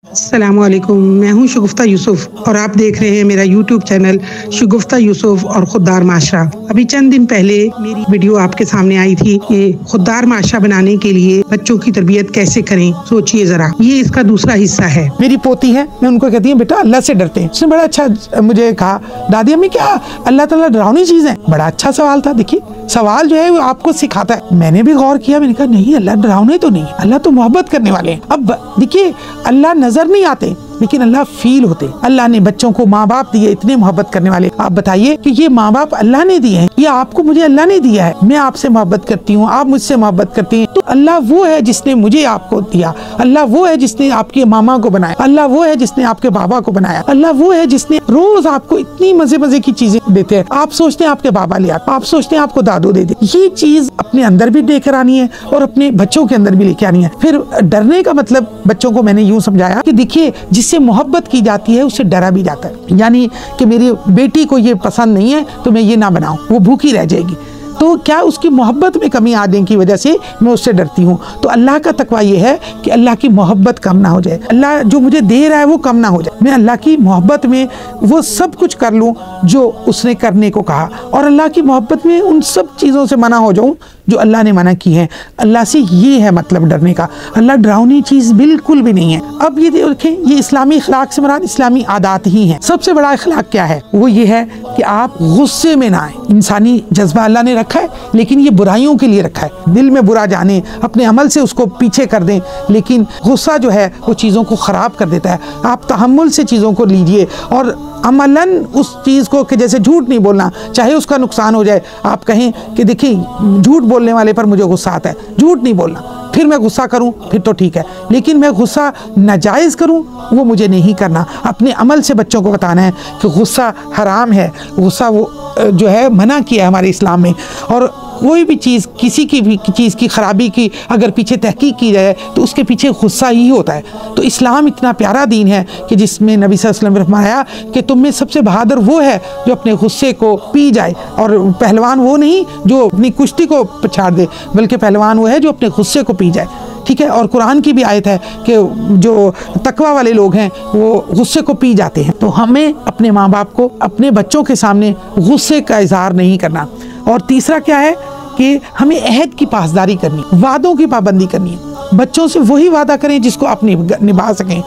अस्सलामुअलैकुम, मैं हूं शगुफ्ता यूसुफ और आप देख रहे हैं मेरा यूट्यूब चैनल शगुफ्ता यूसुफ और खुददार माशरा। अभी चंद दिन पहले मेरी वीडियो आपके सामने आई थी कि खुददार माशरा बनाने के लिए बच्चों की तरबियत कैसे करें। सोचिए जरा, ये इसका दूसरा हिस्सा है। मेरी पोती है, मैं उनको कहती हूँ बेटा अल्लाह से डरते हैं। उसने बड़ा अच्छा मुझे कहा, दादी अम्मी क्या अल्लाह ताला डरावनी चीज है? बड़ा अच्छा सवाल था। देखिए सवाल जो है वो आपको सिखाता है। मैंने भी गौर किया, मैंने कहा नहीं अल्लाह डरावने तो नहीं, अल्लाह तो मोहब्बत करने वाले हैं। अब देखिए अल्लाह नजर नहीं आते लेकिन अल्लाह फील होते। अल्लाह ने बच्चों को माँ बाप दिए इतने मोहब्बत करने वाले। आप बताइए कि ये माँ बाप अल्लाह ने दिए हैं, ये आपको मुझे अल्लाह ने दिया है। मैं आपसे मोहब्बत करती हूँ, आप मुझसे मोहब्बत करती हैं, तो अल्लाह वो है जिसने मुझे आपको दिया। अल्लाह वो है जिसने आपके मामा को बनाया। अल्लाह वो है जिसने आपके बाबा को बनाया। अल्लाह वो है जिसने रोज आपको इतनी मजे मजे की चीजें देते हैं। आप सोचते हैं आपके बाबा ले आते, आप सोचते हैं आपको दादू दे दे। ये चीज अपने अंदर भी लेकर आनी है और अपने बच्चों के अंदर भी लेकर आनी है। फिर डरने का मतलब बच्चों को मैंने यूं समझाया कि देखिए जिससे मोहब्बत की जाती है उससे डरा भी जाता है। यानी कि मेरी बेटी को ये पसंद नहीं है तो मैं ये ना बनाऊं, वो भूखी रह जाएगी। तो क्या उसकी मोहब्बत में कमी आने की वजह से मैं उससे डरती हूँ। तो अल्लाह का तकवा ये है कि अल्लाह की मोहब्बत कम ना हो जाए, अल्लाह जो मुझे दे रहा है वो कम ना हो जाए। मैं अल्लाह की मोहब्बत में वो सब कुछ कर लूँ जो उसने करने को कहा और अल्लाह की मोहब्बत में उन सब चीज़ों से मना हो जाऊँ जो अल्लाह ने मना की है। अल्लाह से ये है मतलब डरने का। अल्लाह डरावनी चीज़ बिल्कुल भी नहीं है। अब ये देखें, ये इस्लामी अखलाक से मुराद इस्लामी आदात ही है। सबसे बड़ा अखलाक क्या है? वो ये है कि आप गुस्से में ना आए। इंसानी जज्बा अल्लाह ने रखा है लेकिन ये बुराइयों के लिए रखा है। दिल में बुरा जाने, अपने अमल से उसको पीछे कर दें, लेकिन गुस्सा जो है वो चीज़ों को ख़राब कर देता है। आप तहम्मुल से चीज़ों को लीजिए और अमलन उस चीज़ को कि जैसे झूठ नहीं बोलना, चाहे उसका नुकसान हो जाए। आप कहें कि देखिए झूठ बोलने वाले पर मुझे गुस्सा आता है, झूठ नहीं बोलना। फिर मैं गुस्सा करूं फिर तो ठीक है, लेकिन मैं गुस्सा नाजायज़ करूं वो मुझे नहीं करना। अपने अमल से बच्चों को बताना है कि गुस्सा हराम है, गुस्सा वो जो है मना किया है हमारे इस्लाम में। और कोई भी चीज़, किसी की भी चीज़ की ख़राबी की अगर पीछे तहकीक की जाए तो उसके पीछे गुस्सा ही होता है। तो इस्लाम इतना प्यारा दीन है कि जिसमें नबी सल्लल्लाहु अलैहि वसल्लम ने फरमाया कि तुम में सबसे बहादुर वो है जो अपने गुस्से को पी जाए, और पहलवान वो नहीं जो अपनी कुश्ती को पछाड़ दे, बल्कि पहलवान वो है जो अपने गुस्से को पी जाए। ठीक है। और कुरान की भी आयत है कि जो तकवा वाले लोग हैं वो गुस्से को पी जाते हैं। तो हमें अपने माँ बाप को अपने बच्चों के सामने गुस्से का इजहार नहीं करना। और तीसरा क्या है कि हमें अहद की पासदारी करनी, वादों की पाबंदी करनी है। बच्चों से वही वादा करें जिसको आप निभा सकें।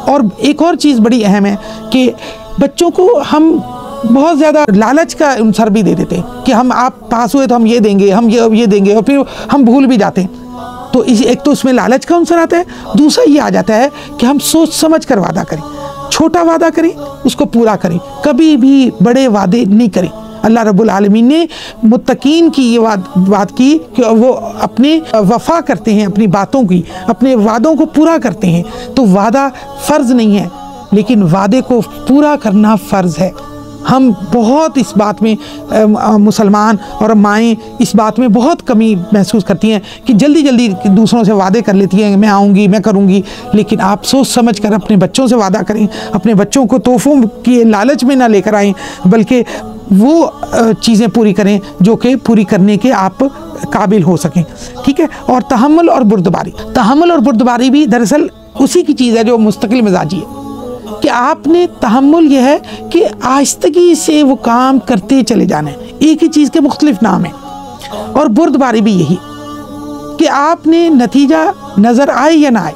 और एक और चीज़ बड़ी अहम है कि बच्चों को हम बहुत ज़्यादा लालच का अनुसार भी दे देते हैं कि हम आप पास हुए तो हम ये देंगे, हम ये देंगे, और फिर हम भूल भी जाते हैं। तो एक तो उसमें लालच का अनुसार आता है, दूसरा ये आ जाता है कि हम सोच समझ कर वादा करें। छोटा वादा करें, उसको पूरा करें, कभी भी बड़े वादे नहीं करें। अल्लाह रब्बुल आलमीन ने मुत्तकीन की ये बात की कि वो अपने वफा करते हैं, अपनी बातों की, अपने वादों को पूरा करते हैं। तो वादा फ़र्ज़ नहीं है लेकिन वादे को पूरा करना फ़र्ज़ है। हम बहुत इस बात में मुसलमान और माएँ इस बात में बहुत कमी महसूस करती हैं कि जल्दी जल्दी दूसरों से वादे कर लेती हैं, मैं आऊँगी, मैं करूँगी। लेकिन आप सोच समझ कर अपने बच्चों से वादा करें, अपने बच्चों को तोहफ़ों के लालच में ना लेकर आएँ, बल्कि वो चीज़ें पूरी करें जो कि पूरी करने के आप काबिल हो सकें। ठीक है। और तहम्मुल और बुर्दबारी, तहम्मुल और बुर्दबारी भी दरअसल उसी की चीज़ है जो मुस्तकिल मिजाजी है कि आपने तहम्मुल यह है कि आहिस्तगी से वो काम करते चले जाना है। एक ही चीज़ के मुख्तलिफ नाम है। और बुर्दबारी भी यही कि आपने नतीजा नज़र आए या ना आए,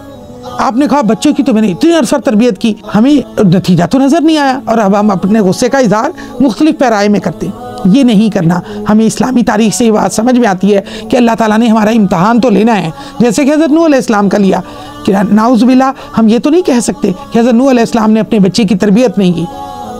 आपने कहा बच्चों की तो मैंने इतनी अरसा तरबियत की, हमें नतीजा तो नज़र नहीं आया, और अब हम अपने गुस्से का इजहार मुख्तलिफ पैराए में करते हैं। ये नहीं करना। हमें इस्लामी तारीख से ये बात समझ में आती है कि अल्लाह ताला ने हमारा इम्तहान तो लेना है, जैसे कि हज़रत नूह अलैहिस्सलाम का लिया। कि नाउज़ुबिल्लाह हम ये तो नहीं कह सकते कि हज़रत नूह अलैहिस्सलाम ने अपने बच्चे की तरबियत नहीं की।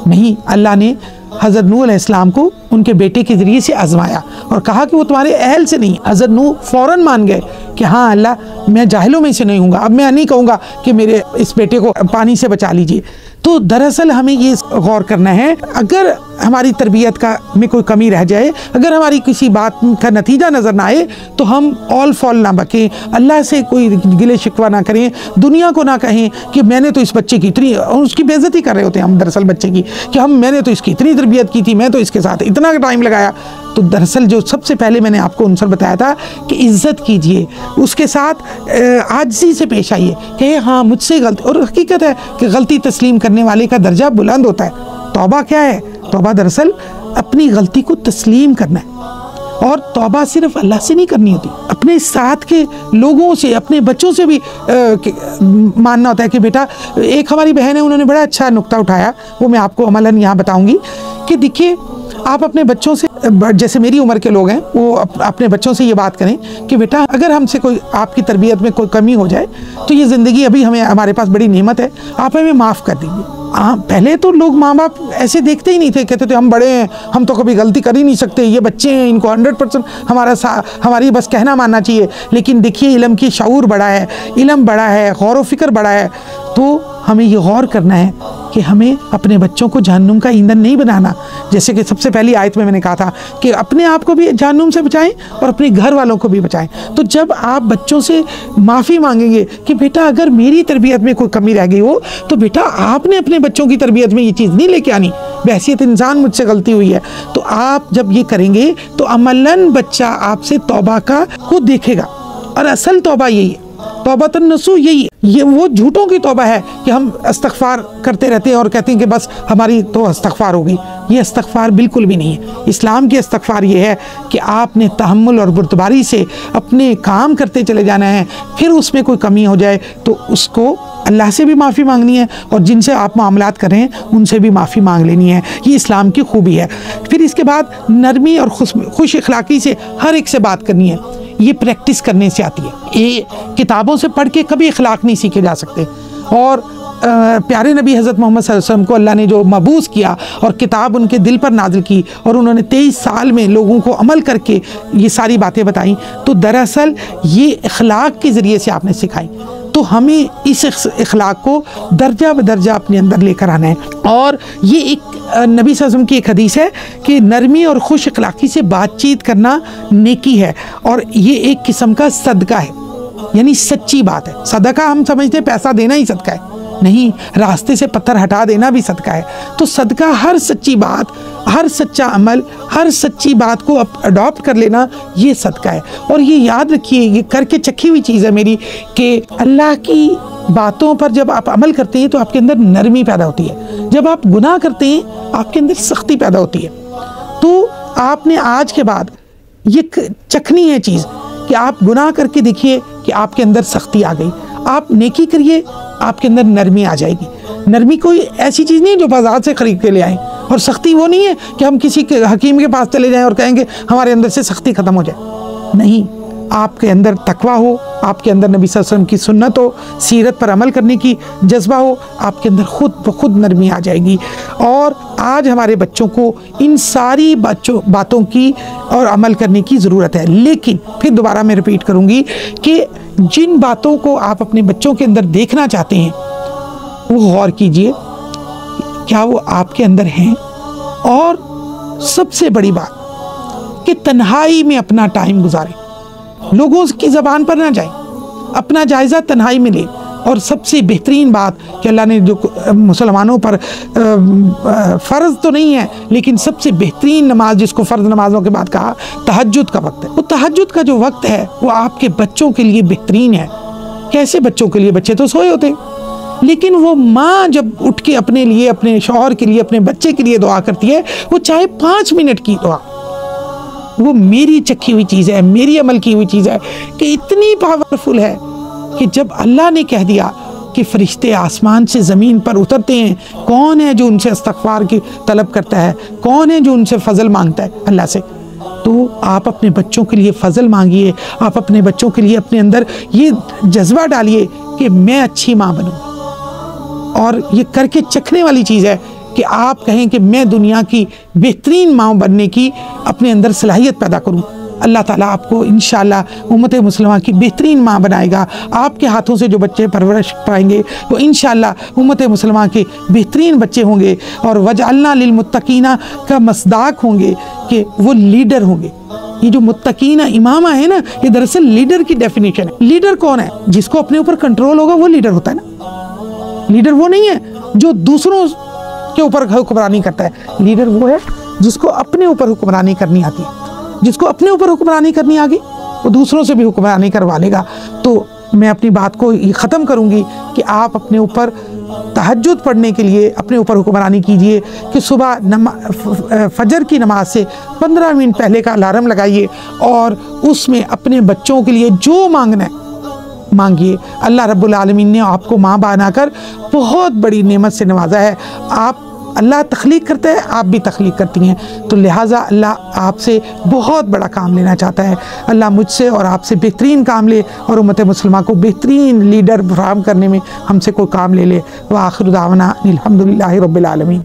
नहीं, अल्लाह ने हज़रत नूह अलैहिस्सलाम को उनके बेटे के ज़रिए से आजमाया और कहा कि वो तुम्हारे अहल से नहीं। हज़रत नूह फ़ौरन मान गए कि हाँ अल्लाह, मैं जाहिलों में से नहीं हूँगा, अब मैं नहीं कहूँगा कि मेरे इस बेटे को पानी से बचा लीजिए। तो दरअसल हमें ये गौर करना है, अगर हमारी तरबियत का में कोई कमी रह जाए, अगर हमारी किसी बात का नतीजा नज़र ना आए, तो हम ऑल फॉल ना बकें, अल्लाह से कोई गिले शिकवा ना करें, दुनिया को ना कहें कि मैंने तो इस बच्चे की इतनी, और उसकी बेइज्जती कर रहे होते हैं हम दरअसल बच्चे की, कि मैंने तो इसकी इतनी तरबियत की थी, मैं तो इसके साथ इतना इतना टाइम लगाया। तो दरअसल जो सबसे पहले मैंने आपको आंसर बताया था कि इज्जत कीजिए, उसके साथ आजिज़ी से पेश आइए कि हाँ मुझसे गलती, और हकीकत है कि गलती तस्लीम करने वाले का दर्जा बुलंद होता है। तौबा क्या है? तौबा दरअसल अपनी गलती को तस्लीम करना है, और तौबा सिर्फ अल्लाह से नहीं करनी होती, अपने साथ के लोगों से, अपने बच्चों से भी मानना होता है कि बेटा, एक हमारी बहन है, उन्होंने बड़ा अच्छा नुक्ता उठाया, वो मैं आपको अमलन यहाँ बताऊंगी कि देखिए, आप अपने बच्चों से, जैसे मेरी उम्र के लोग हैं, वो अपने बच्चों से ये बात करें कि बेटा, अगर हमसे कोई आपकी तरबियत में कोई कमी हो जाए तो ये ज़िंदगी अभी हमारे पास बड़ी नेमत है, आप हमें माफ़ कर दीजिए। पहले तो लोग माँ बाप ऐसे देखते ही नहीं थे, कहते थे हम बड़े हैं, हम तो कभी गलती कर ही नहीं सकते, ये बच्चे हैं, इनको 100% हमारी बस कहना मानना चाहिए। लेकिन देखिए, इल्म की शऊर बड़ा है, इल्म बड़ा है, गौर व फिक्र बड़ा है, तो हमें ये गौर करना है कि हमें अपने बच्चों को जहन्नुम का ईंधन नहीं बनाना। जैसे कि सबसे पहली आयत में मैंने कहा था कि अपने आप को भी जहन्नुम से बचाएं और अपने घर वालों को भी बचाएं। तो जब आप बच्चों से माफ़ी मांगेंगे कि बेटा, अगर मेरी तरबियत में कोई कमी रह गई हो तो बेटा, आपने अपने बच्चों की तरबियत में ये चीज़ नहीं लेके आनी, बहैसियत इंसान मुझसे गलती हुई है। तो आप जब ये करेंगे तो अमलन बच्चा आपसे तौबा को देखेगा, और असल तौबा यही है, तौबतन नसूह यही है। ये वो झूठों की तौबा है कि हम इस्तग़फ़ार करते रहते हैं और कहते हैं कि बस हमारी तो इस्तग़फ़ार हो गई। ये इस्तग़फ़ार बिल्कुल भी नहीं है। इस्लाम की इस्तग़फ़ार ये है कि आपने तहम्मुल और बुर्दबारी से अपने काम करते चले जाना है, फिर उसमें कोई कमी हो जाए तो उसको अल्लाह से भी माफ़ी मांगनी है, और जिनसे आप मामलात कर रहे हैं उनसे भी माफ़ी मांग लेनी है। ये इस्लाम की खूबी है। फिर इसके बाद नरमी और खुश अखलाक़ी से हर एक से बात करनी है। ये प्रैक्टिस करने से आती है। ये किताबों से पढ़ के कभी अखलाक नहीं सीखे जा सकते। और प्यारे नबी हज़रत मोहम्मद सल्लल्लाहु अलैहि वसल्लम को अल्लाह ने जो मबूस किया और किताब उनके दिल पर नाजिल की, और उन्होंने 23 साल में लोगों को अमल करके ये सारी बातें बताई, तो दरअसल ये अखलाक के ज़रिए से आपने सिखाई। तो हमें इस अखलाक को दर्जा बदर्जा अपने अंदर लेकर आना है। और ये एक नबी सल्लल्लाहु अलैहि वसल्लम की एक हदीस है कि नरमी और खुश अखलाकी से बातचीत करना नेकी है, और ये एक किस्म का सदका है, यानी सच्ची बात है। सदका हम समझते हैं पैसा देना ही सदका है, नहीं, रास्ते से पत्थर हटा देना भी सदका है। तो सदका हर सच्ची बात, हर सच्चा अमल, हर सच्ची बात को अडॉप्ट कर लेना, ये सदका है। और ये याद रखिए, ये करके चखी हुई चीज़ है मेरी, कि अल्लाह की बातों पर जब आप अमल करते हैं तो आपके अंदर नरमी पैदा होती है, जब आप गुनाह करते हैं आपके अंदर सख्ती पैदा होती है। तो आपने आज के बाद ये चखनी है चीज़ कि आप गुनाह करके देखिए कि आपके अंदर सख्ती आ गई, आप नेकी करिए, आपके अंदर नरमी आ जाएगी। नरमी कोई ऐसी चीज़ नहीं है जो बाजार से खरीद के ले आएँ, और सख्ती वो नहीं है कि हम किसी के हकीम के पास चले जाएं और कहेंगे हमारे अंदर से सख्ती ख़त्म हो जाए। नहीं, आपके अंदर तकवा हो, आपके अंदर नबी सल्लल्लाहु अलैहि वसल्लम की सुन्नत हो, सीरत पर अमल करने की जज्बा हो, आपके अंदर खुद ब खुद नरमी आ जाएगी। और आज हमारे बच्चों को इन सारी बातों की और अमल करने की ज़रूरत है। लेकिन फिर दोबारा मैं रिपीट करूँगी कि जिन बातों को आप अपने बच्चों के अंदर देखना चाहते हैं वो गौर कीजिए, क्या वो आपके अंदर हैं। और सबसे बड़ी बात कि तन्हाई में अपना टाइम गुजारें, लोगों की ज़बान पर ना जाएं, अपना जायज़ा तन्हाई में लें। और सबसे बेहतरीन बात कि अल्लाह ने जो मुसलमानों पर फ़र्ज़ तो नहीं है, लेकिन सबसे बेहतरीन नमाज जिसको फ़र्ज़ नमाज़ों के बाद कहा, तहज्जुद का वक्त है। वो तहज्जुद का जो वक्त है वो आपके बच्चों के लिए बेहतरीन है। कैसे बच्चों के लिए? बच्चे तो सोए होते हैं, लेकिन वो माँ जब उठ के अपने लिए, अपने शौहर के लिए, अपने बच्चे के लिए दुआ करती है, वो चाहे 5 मिनट की दुआ, वो मेरी चखी हुई चीज़ है, मेरी अमल की हुई चीज़ है कि इतनी पावरफुल है कि जब अल्लाह ने कह दिया कि फरिश्ते आसमान से ज़मीन पर उतरते हैं, कौन है जो उनसे इस्तग़फ़ार की तलब करता है, कौन है जो उनसे फ़ज़ल मांगता है अल्लाह से। तो आप अपने बच्चों के लिए फ़ज़ल मांगिए, आप अपने बच्चों के लिए अपने अंदर ये जज्बा डालिए कि मैं अच्छी माँ बनूँ। और ये करके चखने वाली चीज़ है कि आप कहें कि मैं दुनिया की बेहतरीन माँ बनने की अपने अंदर सलाहियत पैदा करूँ। अल्लाह ताला आपको इंशाअल्लाह उम्मत मुस्लिमा की बेहतरीन माँ बनाएगा। आपके हाथों से जो बच्चे परवरिश पाएंगे वो इंशाअल्लाह उम्मत मुस्लिमा के बेहतरीन बच्चे होंगे, और वजअलना लिलमुत्तकीना का मसदाक होंगे कि वो लीडर होंगे। ये जो मुत्तकीना इमामा है ना, ये दरअसल लीडर की डेफिनेशन है। लीडर कौन है? जिसको अपने ऊपर कंट्रोल होगा वो लीडर होता है ना। लीडर वो नहीं है जो दूसरों के ऊपर हुक्मरानी करता है। लीडर वो है जिसको अपने ऊपर हुक्मरानी करनी आती है, जिसको अपने ऊपर हुक्मरानी करनी आ गई वो दूसरों से भी हुक्मरानी करवा लेगा। तो मैं अपनी बात को ये ख़त्म करूँगी कि आप अपने ऊपर तहज्जुद पढ़ने के लिए अपने ऊपर हुक्मरानी कीजिए कि सुबह फजर की नमाज से 15 मिनट पहले का अलार्म लगाइए और उसमें अपने बच्चों के लिए जो मांगना है मांगिए। अल्लाह रब्बुल आलमीन ने आपको माँ बनाकर बहुत बड़ी नेमत से नवाजा है। आप अल्लाह तख्लीक करता है, आप भी तख्लीक करती हैं, तो लिहाजा अल्लाह आपसे बहुत बड़ा काम लेना चाहता है। अल्लाह मुझसे और आपसे बेहतरीन काम ले और उम्मत मुस्लिमा को बेहतरीन लीडर फराहम करने में हमसे कोई काम ले ले। व आखिर दावना अनिल हम्दुलिल्लाहि रब्बिल आलमीन।